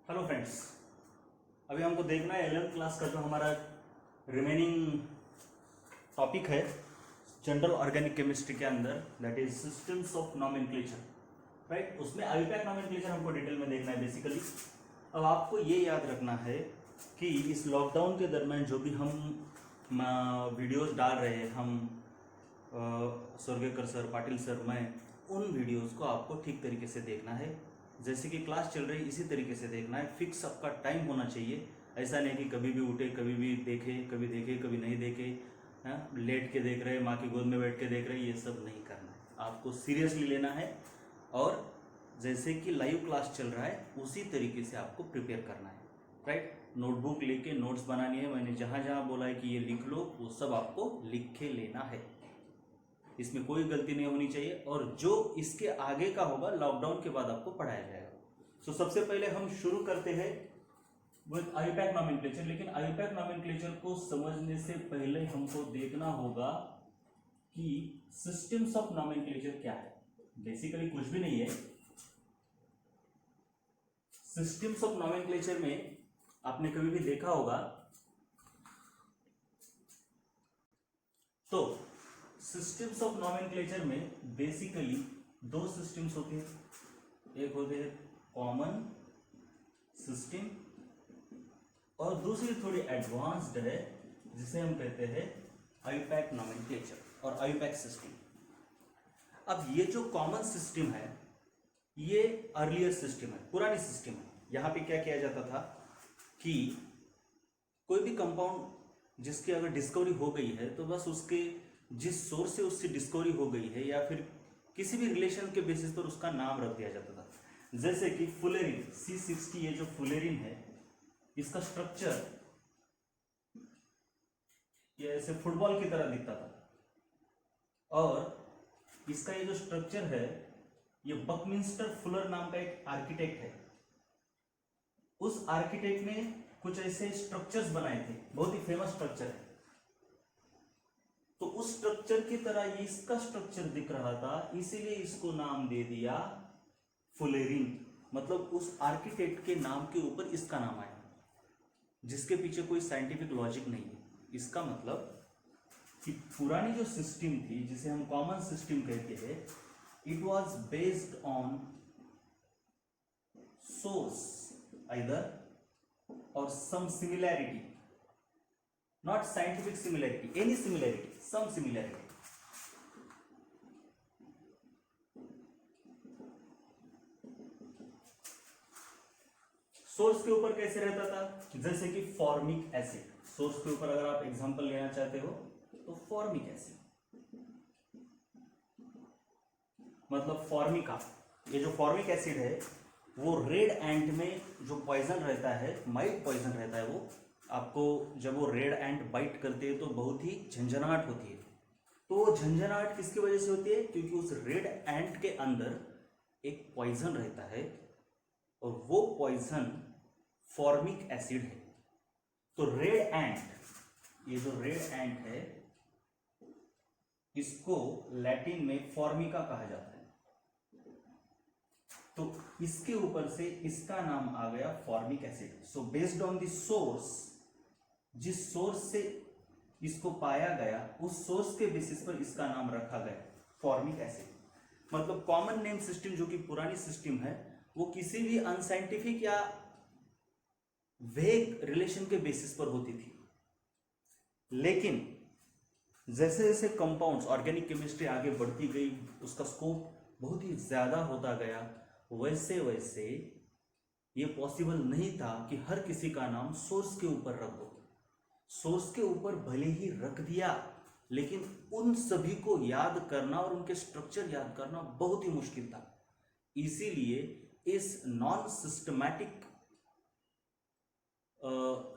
Hello friends, अभी हमको देखना है 11th क्लास का जो हमारा रिमेनिंग टॉपिक है जनरल ऑर्गेनिक केमिस्ट्री के अंदर, that is systems of nomenclature, right. उसमें आईयूपैक नॉमेनक्लेचर हमको डिटेल में देखना है बेसिकली। अब आपको ये याद रखना है कि इस लॉकडाउन के दरमियान जो भी हम वीडियोस डाल रहे हैं, हम स्वर्गेकर सर, पाटिल सर, मैं, उन वीडियोस को आपको ठीक तरीके से देखना है। जैसे कि क्लास चल रही है इसी तरीके से देखना है। फिक्स आपका टाइम होना चाहिए। ऐसा नहीं कि कभी भी उठे, कभी भी देखे, कभी नहीं देखे, लेट के देख रहे, माँ की गोद में बैठ के देख रहे, ये सब नहीं करना है। आपको सीरियसली लेना है और जैसे कि लाइव क्लास चल रहा है उसी तरीके से आपको प्रिपेयर करना है, राइट। नोटबुक लेके नोट्स बनानी है। मैंने जहाँ जहाँ बोला है कि ये लिख लो, वो सब आपको लिख के लेना है। इसमें कोई गलती नहीं होनी चाहिए। और जो इसके आगे का होगा लॉकडाउन के बाद आपको पढ़ाया जाएगा। सो सबसे पहले हम शुरू करते हैं विद आईयूपैक नॉमेनक्लेचर। लेकिन आईयूपैक नॉमेनक्लेचर को समझने से पहले हमको देखना होगा कि सिस्टम्स ऑफ नॉमेनक्लेचर क्या है। बेसिकली कुछ भी नहीं है। सिस्टम्स ऑफ नॉमेनक्लेचर में आपने कभी भी देखा होगा तो सिस्टम्स ऑफ नॉमेनक्लेचर में बेसिकली दो सिस्टम्स होते हैं। एक होते हैं कॉमन सिस्टम और दूसरी थोड़ी एडवांस्ड है जिसे हम कहते हैं आईयूपैक नॉमेनक्लेचर और आईयूपैक सिस्टम। अब ये जो कॉमन सिस्टम है ये अर्लियर सिस्टम है, पुरानी सिस्टम है। यहाँ पे क्या किया जाता था कि कोई भी कंपाउंड जिसकी अगर डिस्कवरी हो गई है तो बस उसके जिस सोर्स से उससे डिस्कवरी हो गई है या फिर किसी भी रिलेशन के बेसिस पर उसका नाम रख दिया जाता था। जैसे कि फुलेरिन C60, ये जो फुलेरिन है इसका स्ट्रक्चर ये ऐसे फुटबॉल की तरह दिखता था और इसका ये जो स्ट्रक्चर है ये बकमिंस्टर फुलर नाम का एक आर्किटेक्ट है। उस आर्किटेक्ट ने कुछ ऐसे स्ट्रक्चर्स बनाए थे, बहुत ही फेमस स्ट्रक्चर है। तो उस स्ट्रक्चर की तरह ये इसका स्ट्रक्चर दिख रहा था, इसीलिए इसको नाम दे दिया फुलेरिन। मतलब उस आर्किटेक्ट के नाम के ऊपर इसका नाम आया, जिसके पीछे कोई साइंटिफिक लॉजिक नहीं है। इसका मतलब कि पुरानी जो सिस्टम थी जिसे हम कॉमन सिस्टम कहते हैं, it was based on source either or some similarity, not scientific similarity, any similarity, some similarity. Source के ऊपर कैसे रहता था? जैसे कि फॉर्मिक एसिड। सोर्स के ऊपर अगर आप एग्जांपल लेना चाहते हो तो फॉर्मिक एसिड, मतलब फॉर्मिका। ये जो फॉर्मिक एसिड है वो रेड एंट में जो पॉइजन रहता है, माइट पॉइजन रहता है, वो आपको जब वो रेड एंट बाइट करते हैं तो बहुत ही झंझनाहट होती है। तो वो झंझनाहट किसकी वजह से होती है? क्योंकि उस रेड एंट के अंदर एक पॉइजन रहता है और वो पॉइजन फॉर्मिक एसिड है। तो रेड एंट, ये जो रेड एंट है इसको लैटिन में फॉर्मिका कहा जाता है। तो इसके ऊपर से इसका नाम आ गया formic acid. So based on the source, जिस सोर्स से इसको पाया गया उस सोर्स के बेसिस पर इसका नाम रखा गया फॉर्मिक एसिड। मतलब कॉमन नेम सिस्टम जो कि पुरानी सिस्टम है वो किसी भी अनसाइंटिफिक या वेग रिलेशन के बेसिस पर होती थी। लेकिन जैसे जैसे कंपाउंड्स, ऑर्गेनिक केमिस्ट्री आगे बढ़ती गई, उसका स्कोप बहुत ही ज्यादा होता गया, वैसे वैसे ये पॉसिबल नहीं था कि हर किसी का नाम सोर्स के ऊपर रख दो। सोर्स के ऊपर भले ही रख दिया लेकिन उन सभी को याद करना और उनके स्ट्रक्चर याद करना बहुत ही मुश्किल था। इसीलिए इस नॉन सिस्टमैटिक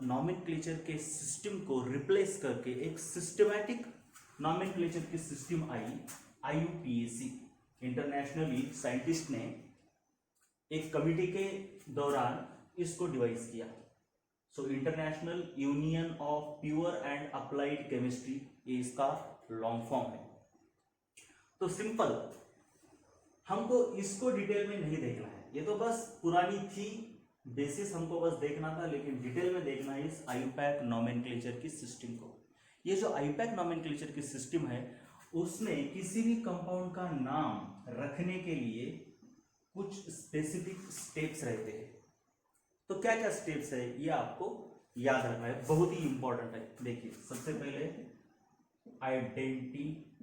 नॉमेनक्लेचर के सिस्टम को रिप्लेस करके एक सिस्टमैटिक नॉमेनक्लेचर की सिस्टम आई, IUPAC। इंटरनेशनली साइंटिस्ट ने एक कमिटी के दौरान इसको डिवाइस किया। So international union of pure and applied chemistry, ये इसका लॉन्ग फॉर्म है। तो सिंपल, हमको इसको डिटेल में नहीं देखना है, ये तो बस पुरानी थी बेसिस हमको बस देखना था, लेकिन डिटेल में देखना है इस आईयूपैक नॉमेनक्लेचर की सिस्टम को। ये जो आईयूपैक नॉमेनक्लेचर की सिस्टम है उसमें किसी भी कंपाउंड का नाम रखने के लिए कुछ स्पेसिफिक स्टेप्स रहते हैं। तो क्या क्या स्टेप्स है ये आपको याद रखना है, बहुत ही इंपॉर्टेंट है। देखिए सबसे पहले आइडेंटिफिकेशन,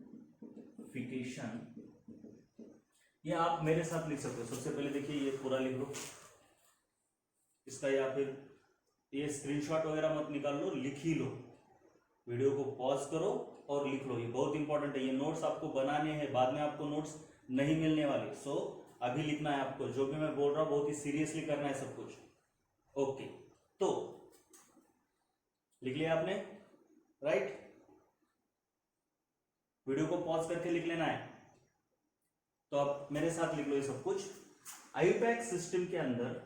ये आप मेरे साथ लिख सकते हो। सबसे पहले देखिए ये पूरा लिख लो इसका, या फिर ये स्क्रीनशॉट वगैरह मत निकाल लो, लिख ही लो। वीडियो को पॉज करो और लिख लो, ये बहुत इंपॉर्टेंट है। ये नोट्स आपको बनाने हैं, बाद में आपको नोट्स नहीं मिलने वाले, सो अभी लिखना है आपको। जो भी मैं बोल रहा हूं बहुत ही सीरियसली करना है सब कुछ। ओके, तो लिख लिया आपने, राइट? वीडियो को पॉज करके लिख लेना है। तो आप मेरे साथ लिख लो ये सब कुछ। आईयूपैक सिस्टम के अंदर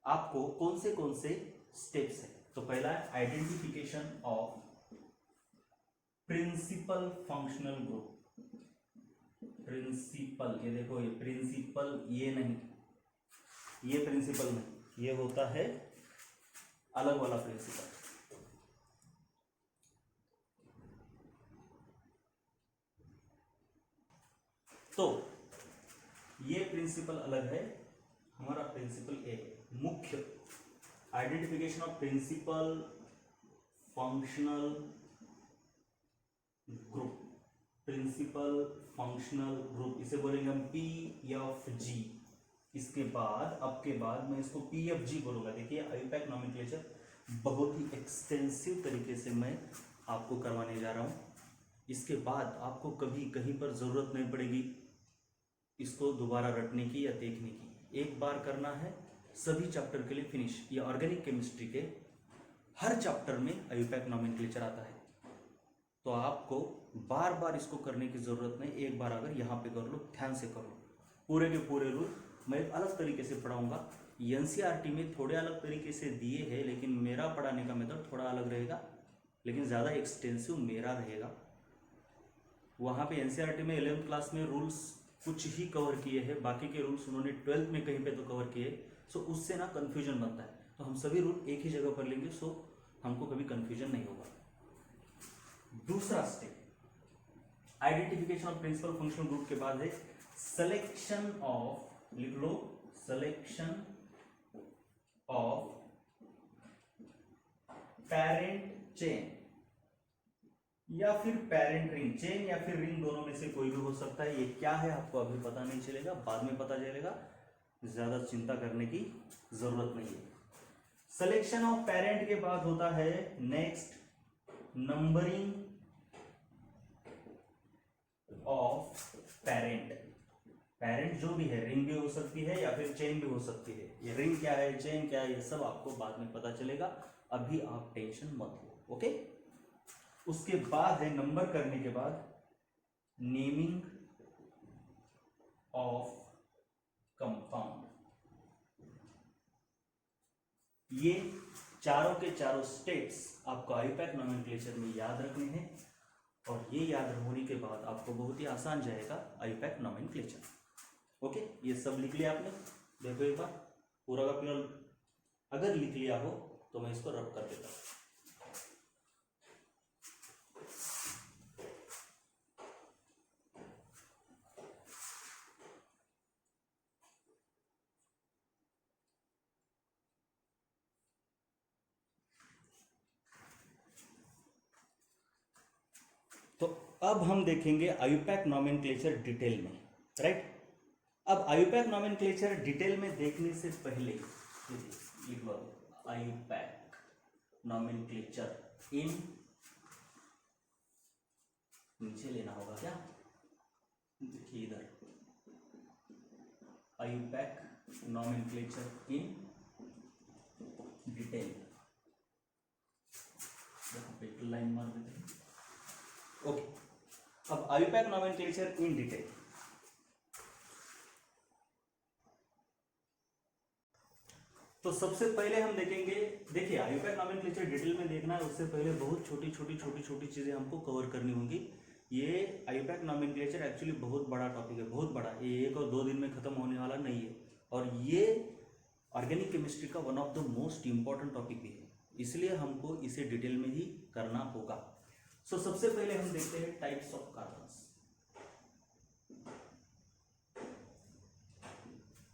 आपको कौन से स्टेप्स है? तो पहला है identification of principal functional group. Principal, ये देखो ये प्रिंसिपल, ये नहीं, ये प्रिंसिपल नहीं, ये होता है अलग वाला प्रिंसिपल। तो ये प्रिंसिपल अलग है, हमारा प्रिंसिपल ए है मुख्य। Identification of principal functional group, principal functional group, इसे बोलेंगे हम PFG। इसके बाद, अब के बाद मैं इसको PFG बोलूंगा। देखिए आईयूपैक नॉमेनक्लेचर बहुत ही एक्सटेंसिव तरीके से मैं आपको करवाने जा रहा हूँ। इसके बाद आपको कभी कहीं पर ज़रूरत नहीं पड़ेगी इसको दोबारा रटने की या देखने की। एक बार करना है, सभी चैप्टर के लिए फिनिश। ये ऑर्गेनिक केमिस्ट्री के हर चैप्टर में आईयूपैक नॉमेनक्लेचर आता है, तो आपको बार बार इसको करने की ज़रूरत नहीं। एक बार अगर यहाँ पे कर लो, ध्यान से कर लो, पूरे के पूरे रूल मैं एक अलग तरीके से पढ़ाऊंगा। NCERT में थोड़े अलग तरीके से दिए हैं, लेकिन मेरा पढ़ाने का मेथड थोड़ा अलग रहेगा, लेकिन ज़्यादा एक्सटेंसिव मेरा रहेगा। वहाँ पे NCERT में 11th क्लास में रूल्स कुछ ही कवर किए हैं, बाकी के रूल्स उन्होंने 12th में कहीं पे तो कवर किए, सो उससे ना कन्फ्यूजन बनता है। तो हम सभी रूल एक ही जगह पर लेंगे, सो हमको कभी कन्फ्यूजन नहीं होगा। दूसरा step identification of principal functional group के बाद है सिलेक्शन ऑफ, लिख लो, सिलेक्शन ऑफ पेरेंट चेन या फिर पेरेंट रिंग। चेन या फिर रिंग दोनों में से कोई भी हो सकता है। ये क्या है आपको अभी पता नहीं चलेगा, बाद में पता चलेगा, ज्यादा चिंता करने की जरूरत नहीं है। सिलेक्शन ऑफ पेरेंट के बाद होता है next numbering of parent. Parent जो भी है, रिंग भी हो सकती है या फिर चेन भी हो सकती है। ये रिंग क्या है, चेन क्या है, ये सब आपको बाद में पता चलेगा, अभी आप टेंशन मत लो। ओके, उसके बाद है नंबर करने के बाद नेमिंग ऑफ कंपाउंड। ये चारों के चारों स्टेप्स आपको आईयूपैक नॉमेनक्लेचर में याद रखने हैं, और ये याद होने के बाद आपको बहुत ही आसान जाएगा आईयूपैक नॉमेनक्लेचर। ओके, ये सब लिख लिया आपने? देखो एक बार पूरा का पूरा अगर लिख लिया हो तो मैं इसको रब कर देता हूं। तो अब हम देखेंगे आईयूपैक नॉमेनक्लेचर डिटेल में, राइट? अब आईयूपैक नॉमेनक्लेचर डिटेल में देखने से पहले लिख लो आईयूपैक नॉमेनक्लेचर इन, नीचे लेना होगा क्या, देखिए इधर, IUPAC nomenclature in detail, line मार देते हैं। ओके, अब आईयूपैक नॉमेनक्लेचर इन डिटेल। तो सबसे पहले हम देखेंगे, देखिए आईयूपैक नॉमेनक्लेचर डिटेल में देखना है उससे पहले बहुत छोटी छोटी चीजें हमको कवर करनी होंगी। ये आईयूपैक नॉमेनक्लेचर एक्चुअली बहुत बड़ा टॉपिक है, बहुत बड़ा। ये 1 और 2 दिन में खत्म होने वाला नहीं है, और ये ऑर्गेनिक केमिस्ट्री का one of the most important topic भी है, इसलिए हमको इसे डिटेल में ही करना होगा। सो सबसे पहले हम देखते हैं types of carbons.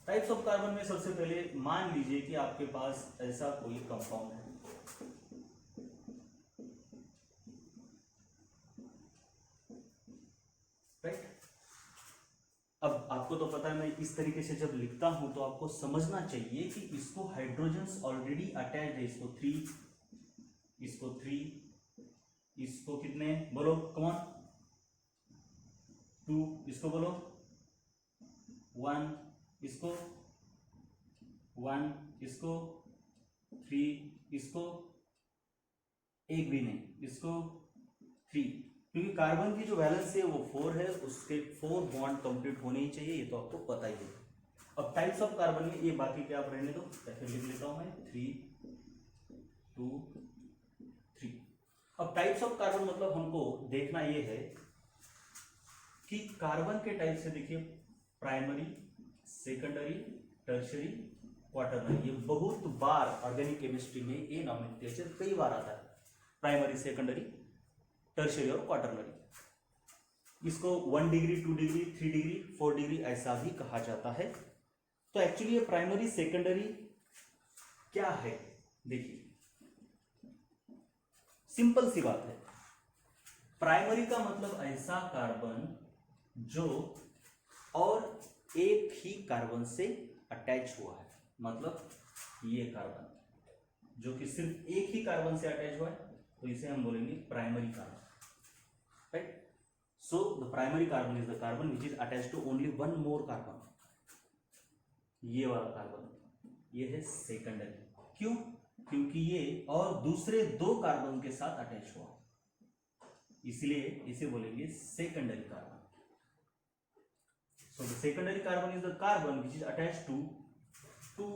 Types of carbon में सबसे पहले मान लीजिए कि आपके पास ऐसा कोई कंपाउंड है, राइट। अब आपको तो पता है, मैं इस तरीके से जब लिखता हूं तो आपको समझना चाहिए कि इसको हाइड्रोजन्स ऑलरेडी अटैच्ड है, इसको 3, इसको 3, इसको कितने बोलो, कौन 2, इसको बोलो 1, इसको 1, इसको 3, इसको एक भी नहीं, इसको 3, क्योंकि कार्बन की जो वैलेंस है वो 4 है, उसके 4 बॉन्ड कंप्लीट होने ही चाहिए, ये तो आपको पता ही है। अब टाइप्स ऑफ कार्बन में ये बाकी क्या आप रहने दो, ऐसे लिख लेता हूं मैं 3 2 3। अब टाइप्स ऑफ कार्बन मतलब हमको देखना ये है कि कार्बन के टाइप से देखिए प्राइमरी, सेकेंडरी, टर्शियरी, क्वाटरनरी। ये बहुत बार ऑर्गेनिक केमिस्ट्री में ये नॉमेनक्लेचर कई बार आता है, प्राइमरी, सेकेंडरी, टर्शियरी और क्वाटरनरी। इसको 1 डिग्री, 2 डिग्री, 3 डिग्री, 4 डिग्री ऐसा भी कहा जाता है। तो एक्चुअली ये प्राइमरी सेकेंडरी क्या है, देखिए सिंपल सी बात है। प्राइमरी का मतलब ऐसा कार्बन जो और एक ही कार्बन से अटैच हुआ है, मतलब ये कार्बन जो कि सिर्फ एक ही कार्बन से अटैच हुआ है, तो इसे हम बोलेंगे primary carbon, right. So the primary carbon is the carbon which is attach to only one more carbon. ये वाला कार्बन, ये है सेकेंडरी। क्यों? क्योंकि ये और दूसरे 2 कार्बन के साथ अटैच हुआ, इसलिए इसे बोलेंगे secondary carbon. So the secondary carbon is the carbon which is attached to 2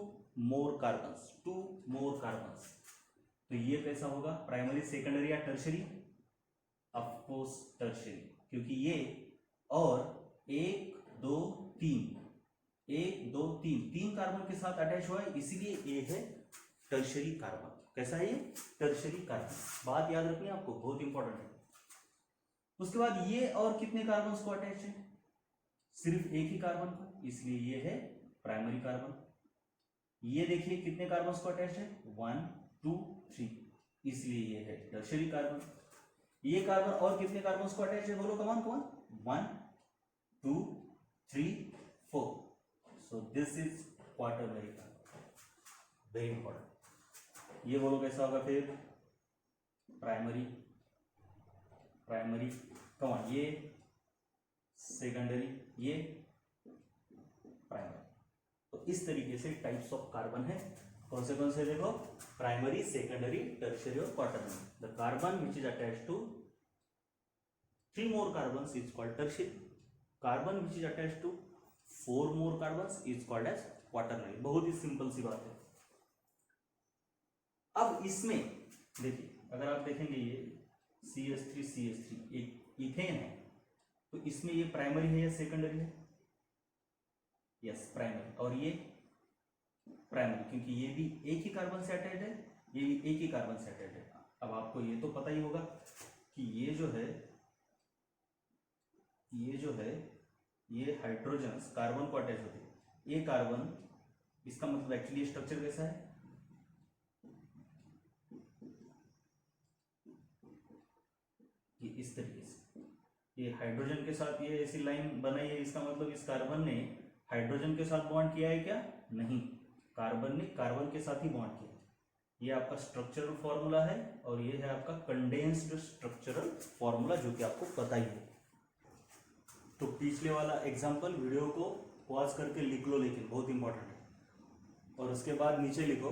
more carbons, 2 more carbons. तो ये कैसा होगा, प्राइमरी, सेकेंडरी या टर्शियरी? ऑफ कोर्स टर्शियरी, क्योंकि ये और 1 2 3 1 2 3 कार्बन के साथ अटैच हुआ है, इसीलिए ये है टर्शियरी कार्बन। कैसा है ये? Tertiary carbon. बात याद रखनी है आपको, बहुत इंपॉर्टेंट है। उसके बाद ये और कितने कार्बन को अटैच है? सिर्फ एक ही कार्बन को, इसलिए ये है प्राइमरी कार्बन। ये देखिए कितने कार्बन को अटैच है, 1 2 3, इसलिए ये है टर्शियरी कार्बन। ये कार्बन और कितने कार्बन को अटैच है, बोलो कौन कौन, 1 2 3 4। So this is quaternary carbon, very important. ये बोलो कैसा होगा फिर, प्राइमरी, प्राइमरी कौन, ये सेकेंडरी, ये प्राइमरी। तो इस तरीके से टाइप्स ऑफ कार्बन है। कौन से देखो, प्राइमरी, सेकेंडरी, टर्शियरी और quaternary. The carbon which is attached to 3 more carbons is called tertiary. Carbon which is attached to 4 more carbons is called as quaternary। बहुत ही सिंपल सी बात है। अब इसमें देखिए, अगर आप देखेंगे ये CH3 एक इथेन है, तो इसमें ये प्राइमरी है या सेकेंडरी है? Yes, primary. और ये प्राइमरी, क्योंकि ये भी एक ही कार्बन से अटैच है, ये भी एक ही कार्बन से अटैच है। अब आपको ये तो पता ही होगा कि ये जो है ये हाइड्रोजन्स कार्बन को अटैच होते हैं। ये कार्बन, इसका मतलब एक्चुअली स्ट्रक्चर कैसा है, ये इस तरीके से, ये हाइड्रोजन के साथ ये ऐसी लाइन बनाई है, इसका मतलब इस कार्बन ने हाइड्रोजन के साथ बॉन्ड किया है क्या? नहीं, कार्बन ने कार्बन के साथ ही बॉन्ड किया। ये आपका स्ट्रक्चरल फॉर्मूला है और ये है आपका कंडेंस्ड स्ट्रक्चरल फॉर्मूला, जो कि आपको पता ही है। तो पिछले वाला एग्जांपल वीडियो को पॉज करके लिख लो, लेकिन बहुत इंपॉर्टेंट है। और उसके बाद नीचे लिखो।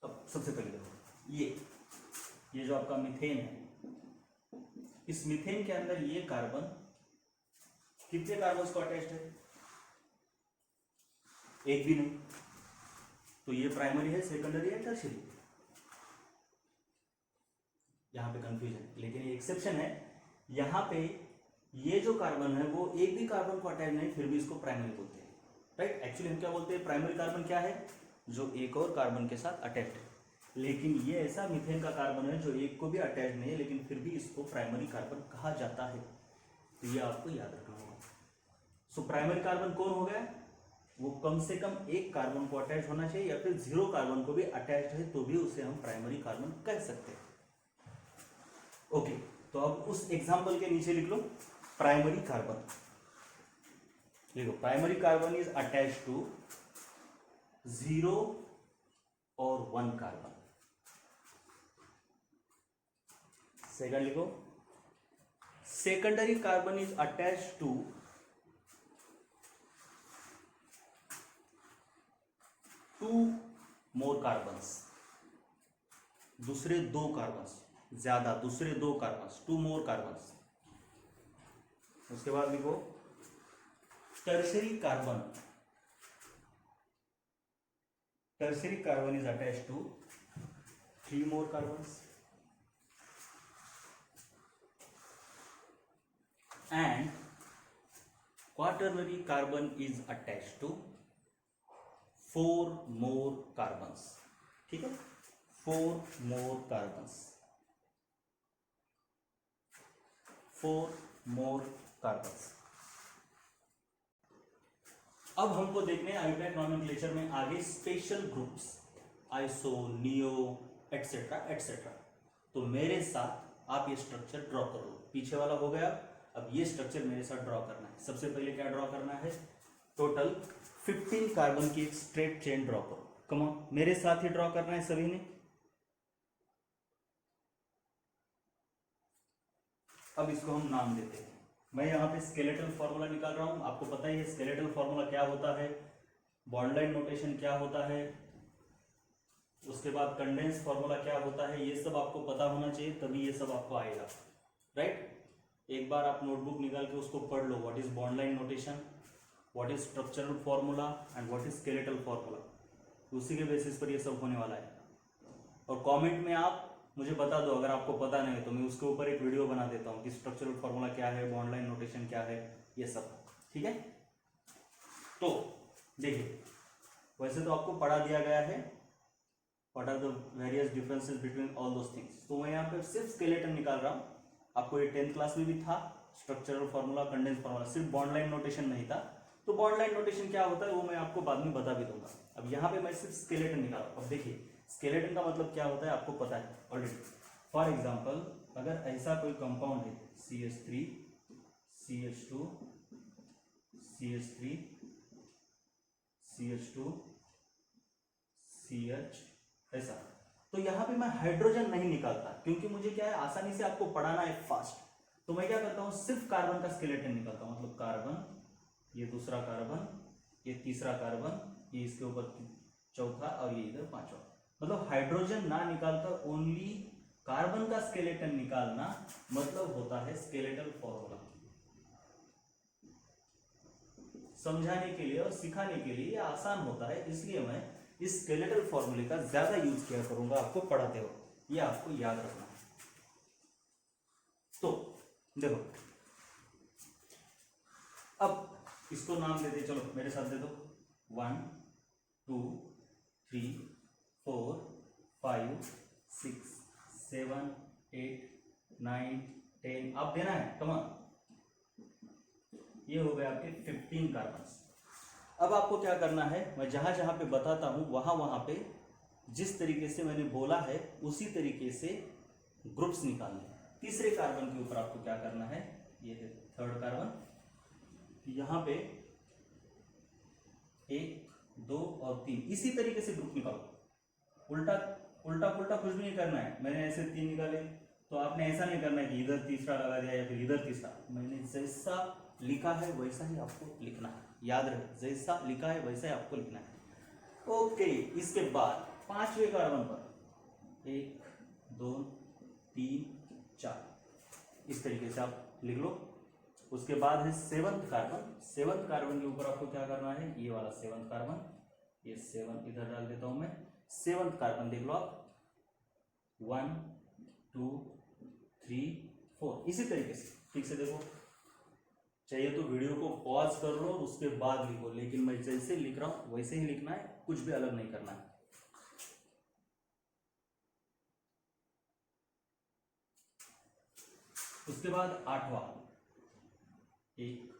अब सबसे पहले देखो, ये जो आपका मीथेन है, इस मीथेन के अंदर ये कार्बन कितने कार्बन को अटैच्ड है? एक भी नहीं। तो ये प्राइमरी है, सेकेंडरी है, टर्शियरी? यहां पे कंफ्यूजन, लेकिन ये एक्सेप्शन है। यहां पे ये जो कार्बन है वो एक भी कार्बन को अटैच नहीं, फिर भी इसको प्राइमरी बोलते हैं। राइट। एक्चुअली हम क्या बोलते हैं, प्राइमरी कार्बन क्या है, जो एक और कार्बन के साथ अटैच्ड है। लेकिन ये ऐसा मीथेन का कार्बन है जो एक को भी अटैच नहीं है, लेकिन फिर भी इसको प्राइमरी कार्बन कहा जाता है। तो ये आपको याद रखना होगा। सो प्राइमरी कार्बन कौन हो गया, वो कम से कम एक कार्बन को अटैच होना चाहिए, या फिर 0 कार्बन को भी अटैच है तो भी उसे हम प्राइमरी कार्बन कह सकते हैं। ओके, तो अब उस एग्जाम्पल के नीचे लिख लो प्राइमरी कार्बन। लिखो primary carbon is attach to 0 और 1 कार्बन। सेकंड लिखो secondary carbon is attach to 2 more carbons. दूसरे 2 कार्बन्स, ज्यादा दूसरे 2 कार्बन्स, 2 मोर कार्बन्स। उसके बाद लिखो tertiary carbon. Tertiary carbon is attach to 3 more carbons and quaternary carbon is attached to 4 more carbons। ठीक है, 4 more carbons, 4 more carbons। अब हमको देखने हैं आयोटाइक नॉमेनक्लेचर में आगे special groups, iso, neo, etcetera etcetera. तो मेरे साथ आप ये स्ट्रक्चर ड्रॉ करो। पीछे वाला हो गया, अब ये स्ट्रक्चर मेरे साथ ड्रॉ करना है। सबसे पहले क्या ड्रॉ करना है, टोटल 15 कार्बन की एक स्ट्रेट चेन ड्रॉ करो। कम ऑन, मेरे साथ ही ड्रॉ करना है सभी ने। अब इसको हम नाम देते हैं। मैं यहाँ पे स्केलेटल फॉर्मूला निकाल रहा हूँ। आपको पता ही है स्केलेटल फॉर्मूला क्या होता है, बॉन्ड लाइन नोटेशन क्या होता है, उसके बाद कंडेंस फॉर्मूला क्या होता है, ये सब आपको पता होना चाहिए, तभी ये सब आपको आएगा, राइट। एक बार आप नोटबुक निकाल के उसको पढ़ लो, what is bond line notation, what is structural formula and what is skeletal formula. उसी के बेसिस पर ये सब होने वाला है। और कमेंट में आप मुझे बता दो, अगर आपको पता नहीं है तो मैं उसके ऊपर एक वीडियो बना देता हूँ कि स्ट्रक्चरल फॉर्मूला क्या है, बॉन्ड लाइन नोटेशन क्या है, ये सब, ठीक है। तो देखिए, वैसे तो आपको पढ़ा दिया गया है what are the various differences between all those things. तो मैं यहाँ पे सिर्फ स्केलेटन निकाल रहा हूँ। आपको ये 10th क्लास में भी था, स्ट्रक्चरल फॉर्मूला, कंडेंस फॉर्मूला, सिर्फ बॉन्ड लाइन नोटेशन नहीं था। तो बॉन्ड लाइन नोटेशन क्या होता है वो मैं आपको बाद में बता भी दूंगा। अब यहाँ पे मैं सिर्फ स्केलेटन निकाला। अब देखिए स्केलेटन का मतलब क्या होता है आपको पता है ऑलरेडी। फॉर एग्जाम्पल, अगर ऐसा कोई कंपाउंड है CH3, CH2, CH3, CH2, CH, ऐसा, तो यहाँ पे मैं हाइड्रोजन नहीं निकालता, क्योंकि मुझे क्या है आसानी से आपको पढ़ाना है फास्ट। तो मैं क्या करता हूँ, सिर्फ कार्बन का स्केलेटन निकालता हूँ। मतलब कार्बन, ये दूसरा कार्बन, ये तीसरा कार्बन, ये इसके ऊपर चौथा, और ये इधर पांचवा। मतलब हाइड्रोजन ना निकालकर ओनली कार्बन का स्केलेटन निकालना मतलब होता है स्केलेटल फॉर्मूला। समझाने के लिए और सिखाने के लिए आसान होता है, इसलिए मैं इस स्केलेटल फॉर्मूले का ज्यादा यूज किया करूंगा आपको पढ़ाते हो, ये आपको याद रखना है। तो देखो, अब इसको नाम दे दे, चलो मेरे साथ दे दो। 1 2 3 4 5 6 7 8 9 10, आप देना है, कम ऑन। ये हो गए आपके 15 कार्बन्स। अब आपको क्या करना है, मैं जहां जहां पे बताता हूं वहां वहां पे जिस तरीके से मैंने बोला है उसी तरीके से ग्रुप्स निकालने हैं। तीसरे कार्बन के ऊपर आपको क्या करना है, ये है 3rd कार्बन, यहां पे 1 2 और 3 इसी तरीके से ग्रुप निकालो। उल्टा उल्टा पुल्टा कुछ भी नहीं करना है। मैंने ऐसे 3 निकाले तो आपने ऐसा नहीं करना है कि इधर तीसरा लगा दिया या फिर इधर तीसरा। मैंने जैसा लिखा है वैसा ही आपको लिखना है, याद रहे, जैसा लिखा है वैसा ही आपको लिखना है। ओके, इसके बाद 5वें कार्बन पर 1 2 3 4 इस तरीके से आप लिख लो। उसके बाद है 7th कार्बन। 7th कार्बन के ऊपर आपको क्या करना है, ये वाला 7th कार्बन, ये 7 इधर डाल देता हूं मैं। 7th कार्बन देख लो आप, 1 2 3 4 इसी तरीके से, ठीक से देखो, चाहिए तो वीडियो को पॉज कर लो, उसके बाद लिखो, लेकिन मैं जैसे लिख रहा हूं वैसे ही लिखना है, कुछ भी अलग नहीं करना है। उसके बाद 8वां, 1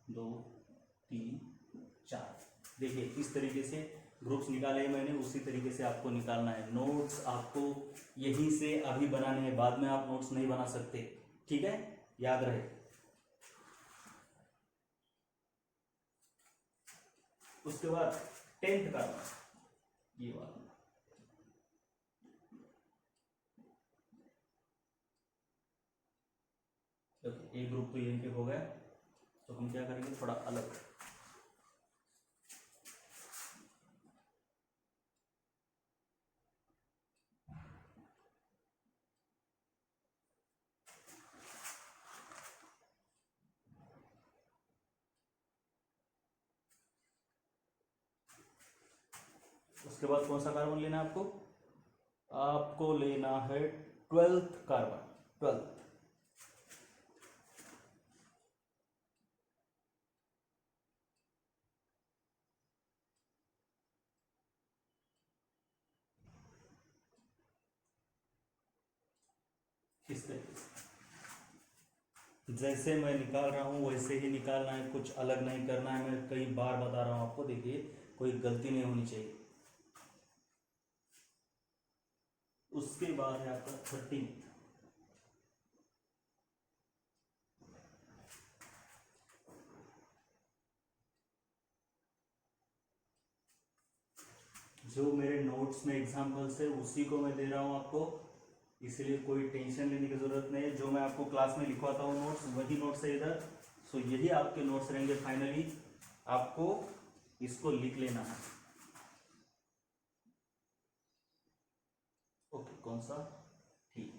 2 3 4। देखिए इस तरीके से ग्रुप्स निकाले मैंने, उसी तरीके से आपको निकालना है। नोट्स आपको यहीं से अभी बनाने हैं, बाद में आप नोट्स नहीं बना सकते, ठीक है, याद रहे। उसके बाद 10th का ये वाला, एक ग्रुप तो यहीं पे हो गया, तो हम क्या करेंगे थोड़ा अलग। उसके बाद कौन सा कार्बन लेना है आपको? आपको लेना है 12th कार्बन, 12th। इस तरीके से जैसे मैं निकाल रहा हूँ वैसे ही निकालना है, कुछ अलग नहीं करना है। मैं कई बार बता रहा हूँ आपको, देखिए कोई गलती नहीं होनी चाहिए। उसके बाद है आपका 13। जो मेरे नोट्स में एग्जाम्पल्स है उसी को मैं दे रहा हूँ आपको, इसलिए कोई टेंशन लेने की जरूरत नहीं है। जो मैं आपको क्लास में लिखवाता हूँ नोट्स, वही नोट्स है इधर। सो यही आपके नोट्स रहेंगे। फाइनली आपको इसको लिख लेना है। ओके, कौन सा? ठीक।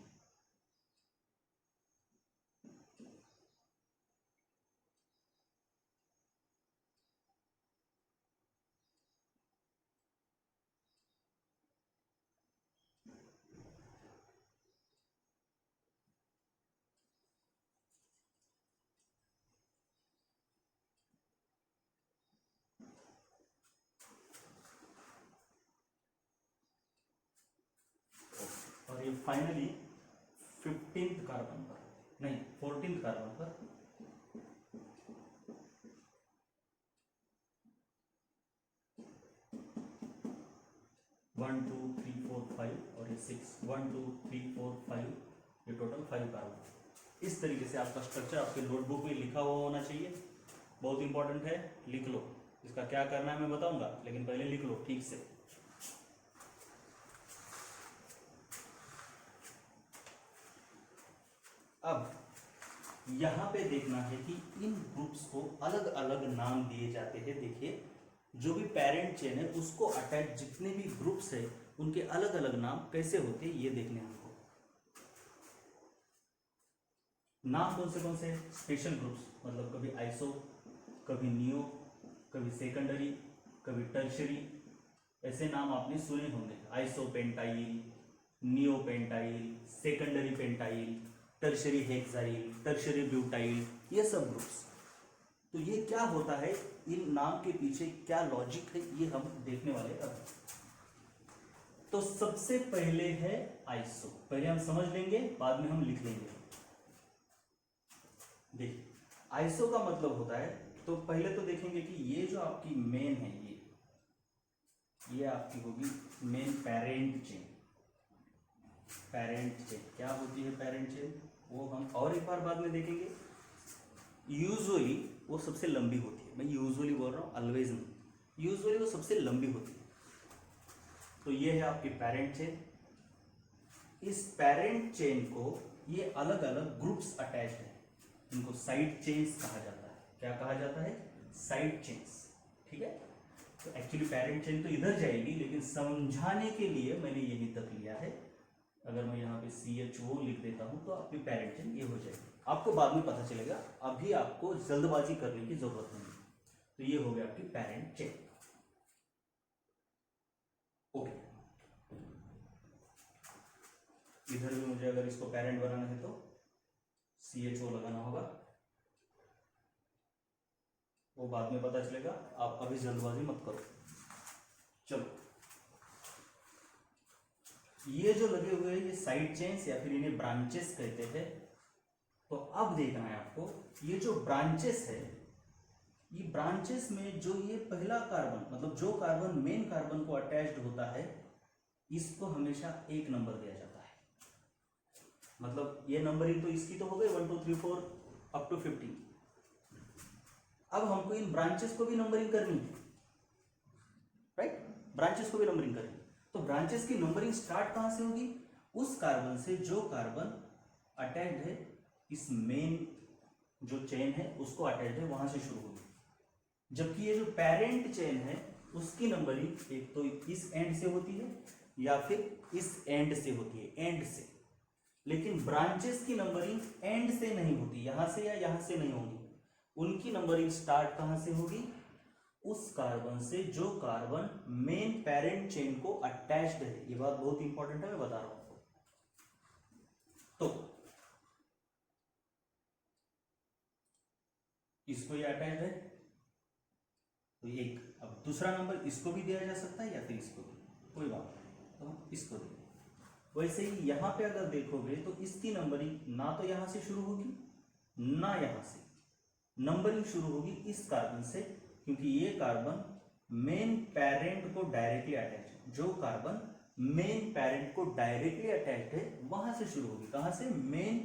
और ये फाइनली 15th कार्बन पर, नहीं 14th कार्बन पर 1 2 3 4 5 और ये 6, 1 2 3 4 5, ये टोटल 5 कार्बन। इस तरीके से आपका स्ट्रक्चर आपके नोटबुक में लिखा हुआ होना चाहिए। बहुत इंपॉर्टेंट है, लिख लो। इसका क्या करना है मैं बताऊंगा, लेकिन पहले लिख लो ठीक से। अब यहाँ पे देखना है कि इन ग्रुप्स को अलग अलग नाम दिए जाते हैं। देखिए जो भी पेरेंट चेन है उसको अटैच जितने भी ग्रुप्स है उनके अलग अलग नाम कैसे होते हैं ये देखने हैं हमको। नाम कौन से स्पेशल ग्रुप्स, मतलब कभी आइसो, कभी नियो, कभी सेकेंडरी, कभी टर्शरी, ऐसे नाम आपने सुने होंगे। Iso pentyl, neo pentyl, secondary pentyl, tertiary hexyl, tertiary butyl, ये सब ग्रुप्स। तो ये क्या होता है, इन नाम के पीछे क्या लॉजिक है, ये हम देखने वाले अब। तो सबसे पहले है आइसो, पहले हम समझ लेंगे बाद में हम लिख लेंगे। देखिए आइसो का मतलब होता है, तो पहले तो देखेंगे कि ये जो आपकी मेन है, ये आपकी होगी main parent chain. Parent chain क्या होती है? पेरेंट चेन वो हम और एक बार बाद में देखेंगे। यूजुअली वो सबसे लंबी होती है, मैं यूजुअली बोल रहा हूँ, ऑलवेज नहीं। यूजुअली वो सबसे लंबी होती है। तो ये है आपकी पेरेंट चेन। इस पेरेंट चेन को ये अलग अलग ग्रुप्स अटैच्ड है, इनको साइड चेन्स कहा जाता है। क्या कहा जाता है? साइड चेन्स, ठीक है। तो एक्चुअली पेरेंट चेन तो इधर जाएगी, लेकिन समझाने के लिए मैंने यहीं तक लिया है। अगर मैं यहाँ पे CHO लिख देता हूँ तो आपकी पेरेंट चेन ये हो जाएगी, आपको बाद में पता चलेगा, अभी आपको जल्दबाजी करने की जरूरत नहीं है। तो ये हो गया आपकी पेरेंट चेन। ओके, इधर भी मुझे अगर इसको पेरेंट बनाना है तो CHO लगाना होगा। वो बाद में पता चलेगा, आप अभी जल्दबाजी मत करो। चलो, ये जो लगे हुए हैं ये साइड चेन्स या फिर इन्हें ब्रांचेस कहते हैं। तो अब देखना है आपको, ये जो ब्रांचेस है, ये ब्रांचेस में जो ये पहला कार्बन, मतलब जो कार्बन मेन कार्बन को अटैच्ड होता है, इसको हमेशा 1 नंबर दिया जाता है। मतलब ये नंबरिंग तो इसकी तो हो गई 1 2 3 4 अप टू 15। अब हमको इन ब्रांचेस को भी नंबरिंग करनी है, राइट? ब्रांचेस को भी नंबरिंग करनी है। तो ब्रांचेस की नंबरिंग स्टार्ट कहां से होगी? उस कार्बन से जो कार्बन अटैच्ड है, इस मेन जो चेन है उसको अटैच्ड है, वहां से शुरू होगी। जबकि ये जो पेरेंट चेन है उसकी नंबरिंग एक तो इस एंड से होती है या फिर इस एंड से होती है, एंड से। लेकिन ब्रांचेस की नंबरिंग एंड से नहीं होती, यहां से या यहां से नहीं होगी। उनकी नंबरिंग स्टार्ट कहां से होगी? उस कार्बन से जो कार्बन मेन पेरेंट चेन को अटैच्ड है। ये बात बहुत इंपॉर्टेंट है, मैं बता रहा हूं आपको। तो इसको ये अटैच्ड है, तो एक। अब दूसरा नंबर इसको भी दिया जा सकता है या फिर इसको भी, कोई बात नहीं, तो हम इसको देंगे। वैसे ही यहां पे अगर देखोगे तो इसकी नंबरिंग ना तो यहां से शुरू होगी ना यहां से, नंबरिंग शुरू होगी इस कार्बन से, क्योंकि ये कार्बन मेन पेरेंट को डायरेक्टली अटैच है। जो कार्बन मेन पेरेंट को डायरेक्टली अटैच है वहां से शुरू होगी। कहां से? मेन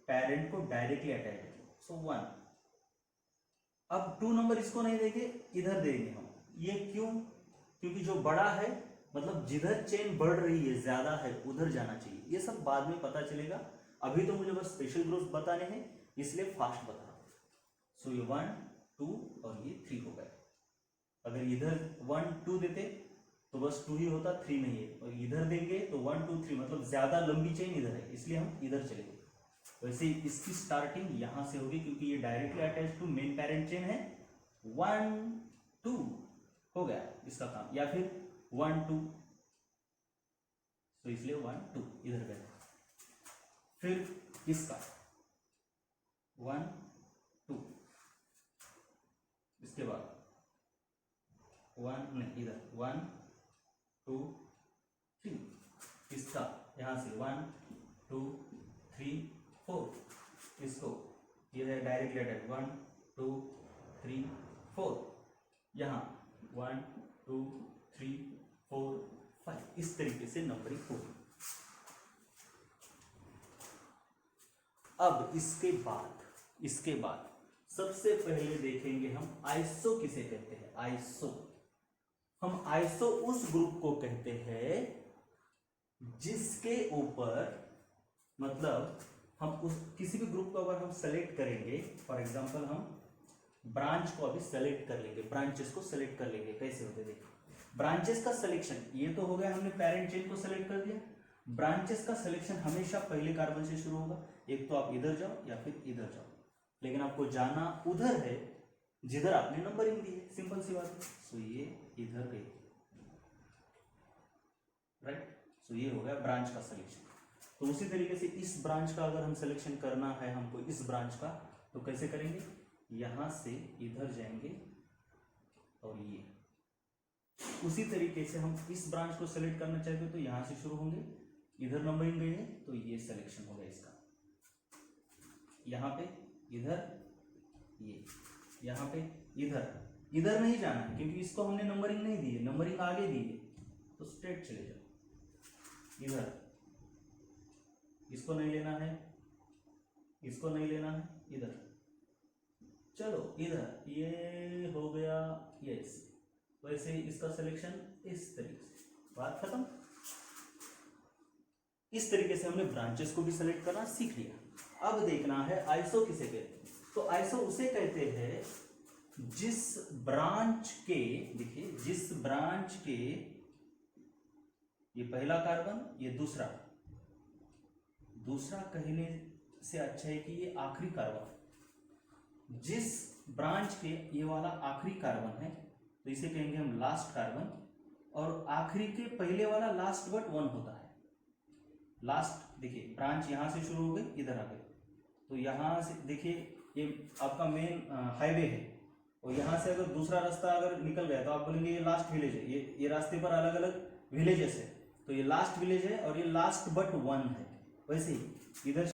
पेरेंट को डायरेक्टली अटैच है। सो 1। अब 2 नंबर इसको नहीं देंगे, इधर देंगे हम। ये क्यों? क्योंकि जो बड़ा है, मतलब जिधर चेन बढ़ रही है, ज्यादा है, उधर जाना चाहिए। ये सब बाद में पता चलेगा, अभी तो मुझे बस स्पेशल ग्रुप्स बताने हैं, इसलिए फास्ट बता रहा हूं। सो ये 1 2 और ये 3 हो गए। अगर इधर 1 2 देते तो बस 2 ही होता, 3 नहीं है। और इधर देंगे तो 1 2 3, मतलब ज्यादा लंबी चेन इधर है, इसलिए हम इधर चलेंगे। वैसे इसकी स्टार्टिंग यहां से होगी, क्योंकि ये directly attach to main parent chain है। 1 2 हो गया इसका काम, या फिर 1 2, तो इसलिए 1 2 इधर गए। फिर इसका 1 2, इसके बाद 1 नहीं, इधर 1 2 3, इसका यहां से 1 2 3 4, इसको ये है डायरेक्टली अटैच 1 2 3 4, यहाँ 1 2 3 4 5, इस तरीके से नंबरिंग होगी। अब इसके बाद सबसे पहले देखेंगे हम आइसो किसे कहते हैं। आइसो, हम आइसो उस ग्रुप को कहते हैं जिसके ऊपर, मतलब हम उस किसी भी ग्रुप को अगर हम सेलेक्ट करेंगे, फॉर एग्जांपल हम ब्रांच को अभी सेलेक्ट कर लेंगे, ब्रांचेस को सेलेक्ट कर लेंगे। कैसे होते देखिए, ब्रांचेस का सिलेक्शन, ये तो हो गया, हमने पेरेंट चेन को सेलेक्ट कर दिया। ब्रांचेस का सिलेक्शन हमेशा पहले कार्बन से शुरू होगा। एक तो आप इधर जाओ या फिर इधर जाओ, लेकिन आपको जाना उधर है जिधर आपने नंबरिंग दी है, सिंपल सी बात है। सो ये इधर गई, राइट। सो ये हो गया ब्रांच का सिलेक्शन। तो उसी तरीके से इस ब्रांच का अगर हम सिलेक्शन करना है हमको, इस ब्रांच का, तो कैसे करेंगे? यहां से इधर जाएंगे और ये उसी तरीके से हम इस ब्रांच को सेलेक्ट करना चाहते हो तो यहां से शुरू होंगे, इधर नंबरिंग गई है तो ये सिलेक्शन हो गया इसका। यहाँ पे इधर, ये यहाँ पे इधर नहीं जाना है क्योंकि इसको हमने नंबरिंग नहीं दी है, नंबरिंग आगे दी है, तो स्ट्रेट चले जाओ। इधर इसको नहीं लेना है, इसको नहीं लेना है, इधर चलो, इधर ये हो गया, यस। वैसे इसका सिलेक्शन इस तरीके से, बात खत्म। इस तरीके से हमने ब्रांचेस को भी सेलेक्ट करना सीख लिया। अब देखना है आइसो किसे कहते हैं। तो आइसो उसे कहते हैं जिस ब्रांच के, देखिए जिस ब्रांच के, ये पहला कार्बन, ये दूसरा कहने से अच्छा है कि ये आखिरी कार्बन, जिस ब्रांच के ये वाला आखिरी कार्बन है तो इसे कहेंगे हम लास्ट कार्बन। और आखिरी के पहले वाला लास्ट बट 1 होता है। लास्ट देखिए, ब्रांच यहां से शुरू हो गई, इधर आ गई, तो यहां से देखिए ये आपका मेन हाईवे है, और यहाँ से अगर दूसरा रास्ता अगर निकल गया तो आप बोलेंगे ये लास्ट विलेज है। ये रास्ते पर अलग अलग विलेजेस है, तो ये लास्ट विलेज है और ये लास्ट बट वन है। वैसे ही इधर